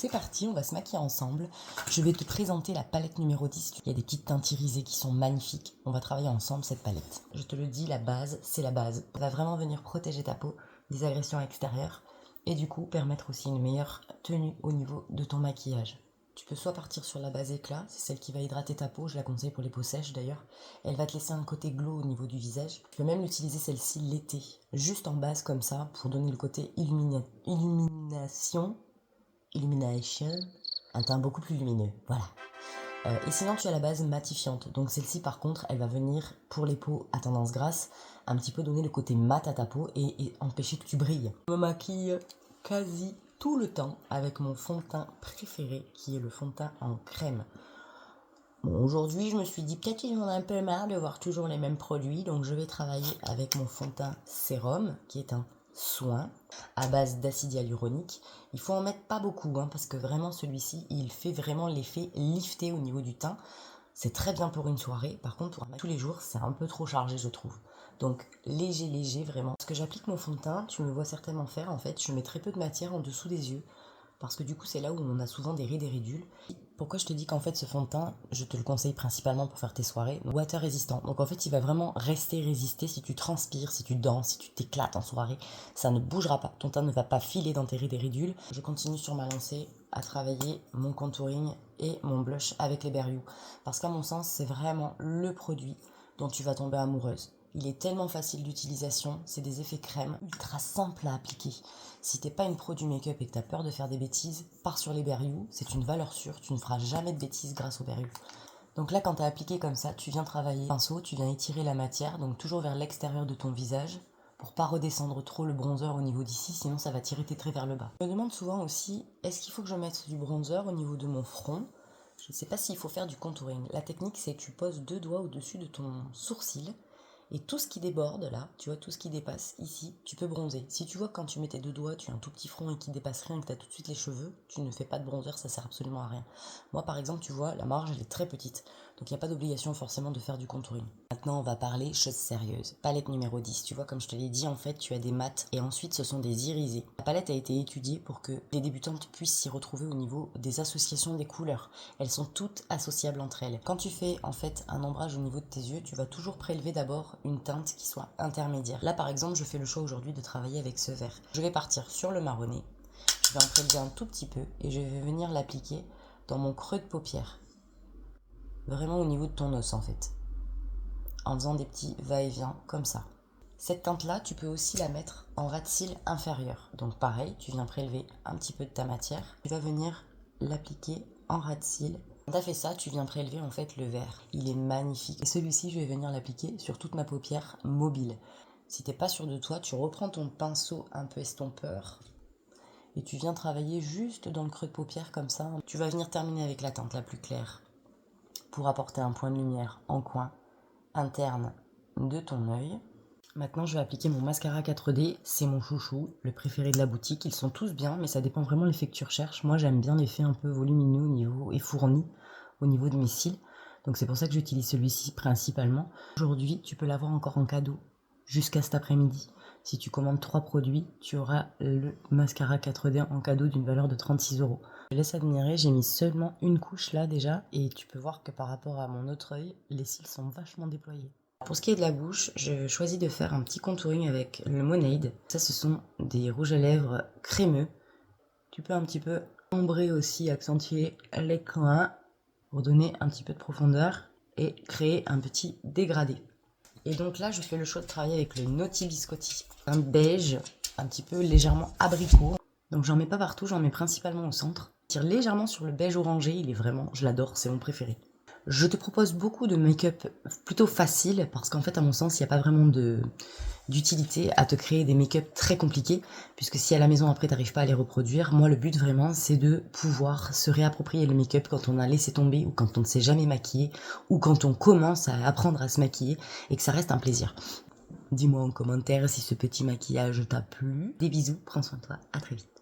C'est parti, on va se maquiller ensemble. Je vais te présenter la palette numéro 10. Il y a des petites teintes irisées qui sont magnifiques. On va travailler ensemble cette palette. Je te le dis, la base, c'est la base. Elle va vraiment venir protéger ta peau des agressions extérieures et du coup permettre aussi une meilleure tenue au niveau de ton maquillage. Tu peux soit partir sur la base éclat, c'est celle qui va hydrater ta peau, je la conseille pour les peaux sèches d'ailleurs. Elle va te laisser un côté glow au niveau du visage. Tu peux même utiliser celle-ci l'été, juste en base comme ça, pour donner le côté illumination, un teint beaucoup plus lumineux, voilà. Et sinon tu as la base matifiante, donc celle-ci par contre elle va venir pour les peaux à tendance grasse, un petit peu donner le côté mat à ta peau et empêcher que tu brilles. Je me maquille quasi tout le temps avec mon fond de teint préféré qui est le fond de teint en crème. Bon, aujourd'hui je me suis dit peut-être qu'ils en ont un peu marre de voir toujours les mêmes produits, donc je vais travailler avec mon fond de teint sérum qui est un soin à base d'acide hyaluronique. Il faut en mettre pas beaucoup parce que vraiment celui-ci il fait vraiment l'effet lifté au niveau du teint. C'est très bien pour une soirée, par contre pour tous les jours c'est un peu trop chargé je trouve. Donc léger vraiment. Parce que j'applique mon fond de teint, tu me vois certainement faire en fait, je mets très peu de matière en dessous des yeux. Parce que du coup c'est là où on a souvent des rides et ridules. Pourquoi je te dis qu'en fait ce fond de teint, je te le conseille principalement pour faire tes soirées, water résistant. Donc en fait il va vraiment rester résisté si tu transpires, si tu danses, si tu t'éclates en soirée, ça ne bougera pas. Ton teint ne va pas filer dans tes rides et ridules. Je continue sur ma lancée à travailler mon contouring et mon blush avec les Berry You. Parce qu'à mon sens c'est vraiment le produit dont tu vas tomber amoureuse. Il est tellement facile d'utilisation, c'est des effets crème, ultra simple à appliquer. Si t'es pas une pro du make-up et que t'as peur de faire des bêtises, pars sur les Berry You, c'est une valeur sûre, tu ne feras jamais de bêtises grâce aux Berry You. Donc là quand t'as appliqué comme ça, tu viens travailler pinceau, tu viens étirer la matière, donc toujours vers l'extérieur de ton visage, pour pas redescendre trop le bronzer au niveau d'ici, sinon ça va tirer tes traits vers le bas. Je me demande souvent aussi, est-ce qu'il faut que je mette du bronzer au niveau de mon front ? Je ne sais pas s'il faut faire du contouring. La technique c'est que tu poses 2 doigts au-dessus de ton sourcil, et tout ce qui déborde là, tu vois, tout ce qui dépasse ici, tu peux bronzer. Si tu vois que quand tu mets tes 2 doigts, tu as un tout petit front et qui dépasse rien, et que tu as tout de suite les cheveux, tu ne fais pas de bronzer, ça sert absolument à rien. Moi par exemple, tu vois, la marge elle est très petite, donc il n'y a pas d'obligation forcément de faire du contouring. Maintenant on va parler choses sérieuses. Palette numéro 10, tu vois comme je te l'ai dit, en fait tu as des mats et ensuite ce sont des irisés. La palette a été étudiée pour que les débutantes puissent s'y retrouver au niveau des associations des couleurs. Elles sont toutes associables entre elles. Quand tu fais en fait un ombrage au niveau de tes yeux, tu vas toujours prélever d'abord une teinte qui soit intermédiaire. Là par exemple je fais le choix aujourd'hui de travailler avec ce vert. Je vais partir sur le marronné, je vais en prélever un tout petit peu et je vais venir l'appliquer dans mon creux de paupière. Vraiment au niveau de ton os en fait. En faisant des petits va-et-vient comme ça. Cette teinte là tu peux aussi la mettre en ras de cils inférieur. Donc pareil, tu viens prélever un petit peu de ta matière, tu vas venir l'appliquer en ras de cils. Quand tu as fait ça, tu viens prélever en fait le vert. Il est magnifique. Et celui-ci, je vais venir l'appliquer sur toute ma paupière mobile. Si t'es pas sûr de toi, tu reprends ton pinceau un peu estompeur et tu viens travailler juste dans le creux de paupière comme ça. Tu vas venir terminer avec la teinte la plus claire pour apporter un point de lumière en coin interne de ton œil. Maintenant, je vais appliquer mon mascara 4D. C'est mon chouchou, le préféré de la boutique. Ils sont tous bien, mais ça dépend vraiment de l'effet que tu recherches. Moi, j'aime bien l'effet un peu volumineux au niveau et fourni au niveau de mes cils. Donc, c'est pour ça que j'utilise celui-ci principalement. Aujourd'hui, tu peux l'avoir encore en cadeau jusqu'à cet après-midi. Si tu commandes 3 produits, tu auras le mascara 4D en cadeau d'une valeur de 36 €. Je laisse admirer, j'ai mis seulement une couche là déjà. Et tu peux voir que par rapport à mon autre œil, les cils sont vachement déployés. Pour ce qui est de la bouche, je choisis de faire un petit contouring avec le Monade. Ça, ce sont des rouges à lèvres crémeux. Tu peux un petit peu ombrer aussi, accentuer les coins pour donner un petit peu de profondeur et créer un petit dégradé. Et donc là, je fais le choix de travailler avec le Naughty Biscotti. Un beige, un petit peu légèrement abricot. Donc j'en mets pas partout, j'en mets principalement au centre. Je tire légèrement sur le beige orangé, il est vraiment, je l'adore, c'est mon préféré. Je te propose beaucoup de make-up plutôt facile parce qu'en fait, à mon sens, il n'y a pas vraiment d'utilité à te créer des make-up très compliqués puisque si à la maison après, tu n'arrives pas à les reproduire, moi, le but vraiment, c'est de pouvoir se réapproprier le make-up quand on a laissé tomber ou quand on ne s'est jamais maquillé ou quand on commence à apprendre à se maquiller et que ça reste un plaisir. Dis-moi en commentaire si ce petit maquillage t'a plu. Des bisous, prends soin de toi, à très vite.